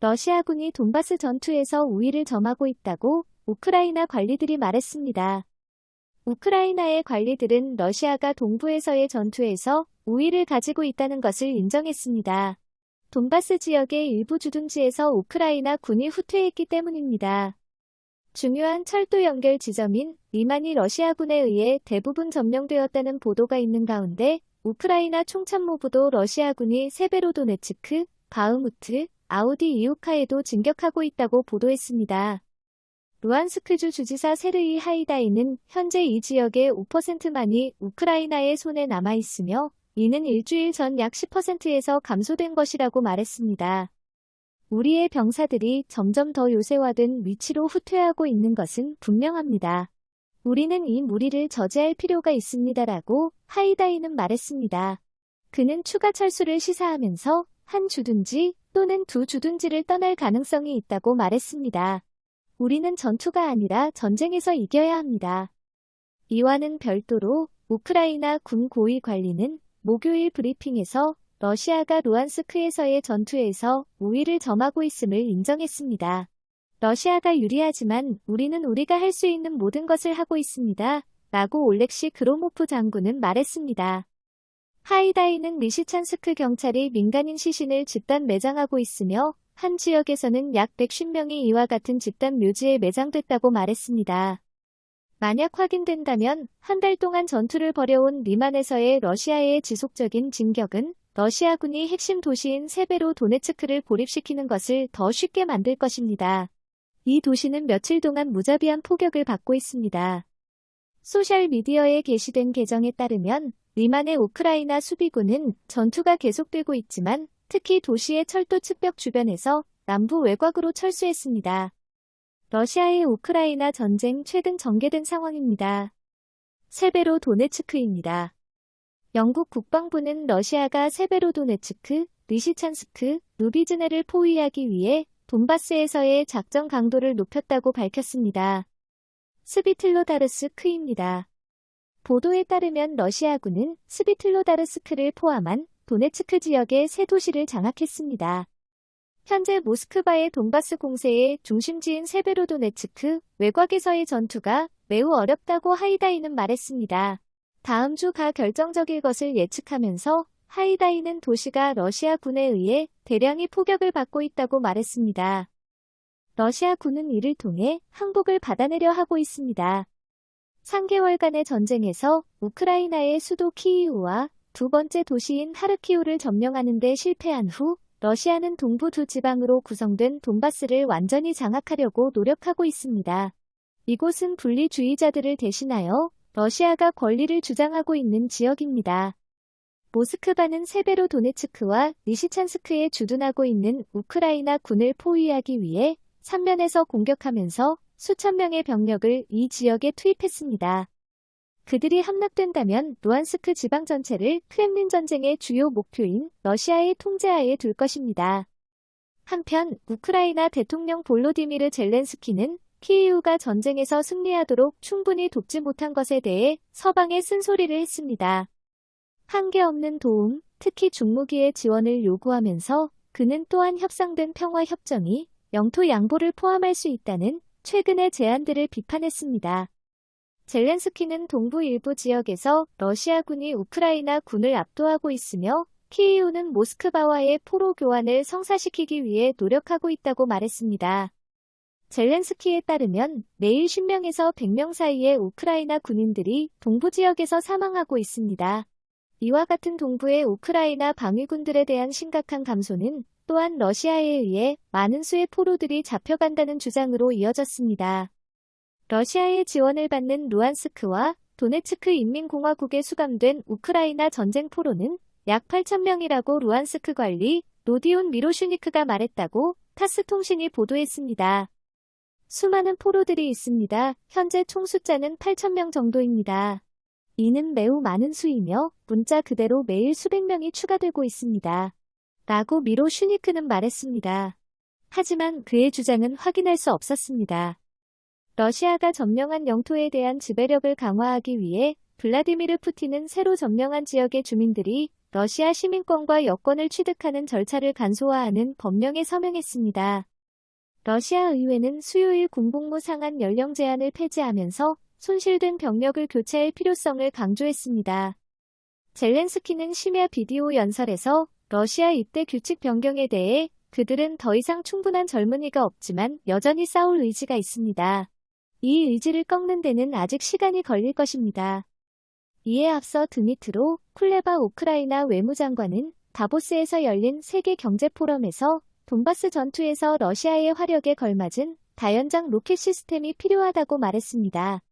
러시아군이 돈바스 전투에서 우위를 점하고 있다고 우크라이나 관리들이 말했습니다. 우크라이나의 관리들은 러시아가 동부에서의 전투에서 우위를 가지고 있다는 것을 인정했습니다. 돈바스 지역의 일부 주둔지에서 우크라이나 군이 후퇴했기 때문입니다. 중요한 철도 연결 지점인 리만이 러시아군에 의해 대부분 점령되었다는 보도가 있는 가운데 우크라이나 총참모부도 러시아군이 세베로도네츠크, 바흐무트, 아우디이우카에도 진격하고 있다고 보도했습니다. 루안스크주 주지사 세르이 하이다이는 현재 이 지역의 5%만이 우크라이나의 손에 남아있으며 이는 일주일 전 약 10%에서 감소된 것이라고 말했습니다. 우리의 병사들이 점점 더 요새화된 위치로 후퇴하고 있는 것은 분명합니다. 우리는 이 무리를 저지할 필요가 있습니다라고 하이다이는 말했습니다. 그는 추가 철수를 시사하면서 한 주둔지 또는 두 주둔지를 떠날 가능성이 있다고 말했습니다. 우리는 전투가 아니라 전쟁에서 이겨야 합니다. 이와는 별도로 우크라이나 군 고위 관리는 목요일 브리핑에서 러시아가 루안스크에서의 전투에서 우위를 점하고 있음을 인정했습니다. 러시아가 유리하지만 우리는 우리가 할 수 있는 모든 것을 하고 있습니다. 라고 올렉시 그로모프 장군은 말했습니다. 하이다이는 리시찬스크 경찰이 민간인 시신을 집단 매장하고 있으며 한 지역에서는 약 150명이 이와 같은 집단 묘지에 매장됐다고 말했습니다. 만약 확인된다면 한 달 동안 전투를 벌여온 리만에서의 러시아의 지속적인 진격은 러시아군이 핵심 도시인 세베로도네츠크를 고립시키는 것을 더 쉽게 만들 것입니다. 이 도시는 며칠 동안 무자비한 포격을 받고 있습니다. 소셜미디어에 게시된 계정에 따르면 리만의 우크라이나 수비군은 전투가 계속되고 있지만 특히 도시의 철도 측벽 주변에서 남부 외곽으로 철수했습니다. 러시아의 우크라이나 전쟁 최근 전개된 상황입니다. 세베로도네츠크입니다. 영국 국방부는 러시아가 세베로도네츠크, 리시찬스크, 루비즈네를 포위하기 위해 돈바스에서의 작전 강도를 높였다고 밝혔습니다. 스비틀로다르스크입니다. 보도에 따르면 러시아군은 스비틀로다르스크를 포함한 도네츠크 지역의 세 도시를 장악했습니다. 현재 모스크바의 돈바스 공세의 중심지인 세베로도네츠크 외곽에서의 전투가 매우 어렵다고 하이다이는 말했습니다. 다음 주가 결정적일 것을 예측하면서 하이다이는 도시가 러시아 군에 의해 대량의 포격을 받고 있다고 말했습니다. 러시아 군은 이를 통해 항복을 받아내려 하고 있습니다. 3개월간의 전쟁에서 우크라이나의 수도 키이우와 두 번째 도시인 하르키우를 점령하는 데 실패한 후 러시아는 동부 두 지방으로 구성된 돈바스를 완전히 장악하려고 노력하고 있습니다. 이곳은 분리주의자들을 대신하여 러시아가 권리를 주장하고 있는 지역입니다. 모스크바는 세베로도네츠크와 리시찬스크에 주둔하고 있는 우크라이나 군을 포위하기 위해 3면에서 공격하면서 수천 명의 병력을 이 지역에 투입했습니다. 그들이 함락된다면 루안스크 지방 전체를 크렘린 전쟁의 주요 목표인 러시아의 통제하에 둘 것입니다. 한편 우크라이나 대통령 볼로디미르 젤렌스키는 키이우가 전쟁에서 승리하도록 충분히 돕지 못한 것에 대해 서방에 쓴소리를 했습니다. 한계없는 도움, 특히 중무기의 지원을 요구하면서 그는 또한 협상된 평화협정이 영토 양보를 포함할 수 있다는 최근의 제안들을 비판했습니다. 젤렌스키는 동부 일부 지역에서 러시아군이 우크라이나 군을 압도하고 있으며 키이우는 모스크바와의 포로 교환을 성사시키기 위해 노력하고 있다고 말했습니다. 젤렌스키에 따르면 매일 10명에서 100명 사이의 우크라이나 군인들이 동부 지역에서 사망하고 있습니다. 이와 같은 동부의 우크라이나 방위군들에 대한 심각한 감소는 또한 러시아에 의해 많은 수의 포로들이 잡혀간다는 주장으로 이어졌습니다. 러시아의 지원을 받는 루안스크와 도네츠크 인민공화국에 수감된 우크라이나 전쟁 포로는 약 8,000명이라고 루안스크 관리 로디온 미로슈니크가 말했다고 타스 통신이 보도했습니다. 수많은 포로들이 있습니다. 현재 총 숫자는 8,000명 정도입니다. 이는 매우 많은 수이며 문자 그대로 매일 수백 명이 추가되고 있습니다. 라고 미로슈니크는 말했습니다. 하지만 그의 주장은 확인할 수 없었습니다. 러시아가 점령한 영토에 대한 지배력을 강화하기 위해 블라디미르 푸틴은 새로 점령한 지역의 주민들이 러시아 시민권과 여권을 취득하는 절차를 간소화하는 법령에 서명했습니다. 러시아 의회는 수요일 군복무 상한 연령 제한을 폐지하면서 손실된 병력을 교체할 필요성을 강조했습니다. 젤렌스키는 심야 비디오 연설에서 러시아 입대 규칙 변경에 대해 그들은 더 이상 충분한 젊은이가 없지만 여전히 싸울 의지가 있습니다. 이 의지를 꺾는 데는 아직 시간이 걸릴 것입니다. 이에 앞서 드미트로 쿨레바 우크라이나 외무장관은 다보스에서 열린 세계 경제 포럼에서 돈바스 전투에서 러시아의 화력에 걸맞은 다연장 로켓 시스템이 필요하다고 말했습니다.